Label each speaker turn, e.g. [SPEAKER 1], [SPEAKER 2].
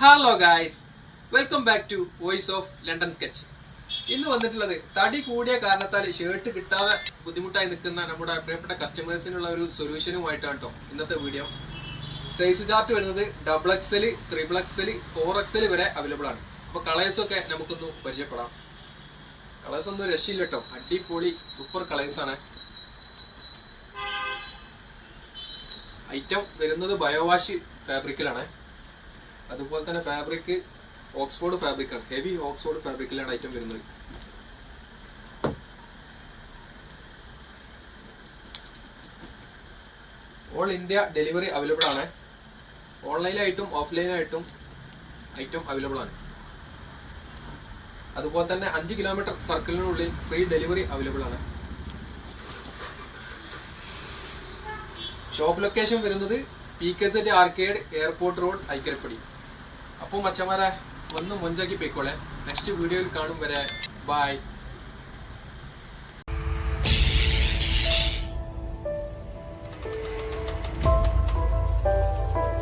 [SPEAKER 1] Hello guys, welcome back to voice of London sketch. ഇന്ന് വന്നിട്ടുള്ളത് തടി കൂടിയ കാരണത്താൽ ഷർട്ട് കിട്ടാതെ ബുദ്ധിമുട്ടായി നിൽക്കുന്ന നമ്മുടെ പ്രിയപ്പെട്ട കസ്റ്റമേഴ്സിനുള്ള ഒരു സൊല്യൂഷനുമായിട്ടാണ് കേട്ടോ ഇന്നത്തെ വീഡിയോ. സൈസ് ചാർട്ട് വരുന്നത് XXL, XXL, 4XL വരെ അവൈലബിൾ ആണ്. അപ്പോൾ കളേഴ്സൊക്കെ നമുക്കൊന്ന് പരിചയപ്പെടാം. കളേഴ്സ് ഒന്നും രക്ഷയില്ല കേട്ടോ, അടിപൊളി സൂപ്പർ കളേഴ്സാണ്. ഐറ്റം വരുന്നത് ബയോവാഷ് ഫാബ്രിക്കിലാണ്. അതുപോലെ തന്നെ ഫാബ്രിക് ഓക്സ്ഫോർഡ് ഫാബ്രിക്കാണ്, ഹെവി ഓക്സ്ഫോർഡ് ഫാബ്രിക്കിലാണ് ഐറ്റം വരുന്നത്. ഓൾ ഇന്ത്യ ഡെലിവറി അവൈലബിൾ ആണ്. ഓൺലൈനായിട്ടും ഓഫ്ലൈനായിട്ടും ഐറ്റം അവൈലബിൾ ആണ്. അതുപോലെ തന്നെ 5 കിലോമീറ്റർ സർക്കിളിനുള്ളിൽ ഫ്രീ ഡെലിവറി അവൈലബിൾ ആണ്. ഷോപ്പ് ലൊക്കേഷൻ വരുന്നത് PKZ arcade, airport road, Aikkarappadi. അപ്പോൾ മച്ചന്മാരെ വന്ന് മൊഞ്ചാക്കി പോയിക്കോളെ. നെക്സ്റ്റ് വീഡിയോയിൽ കാണും വരെ ബൈ.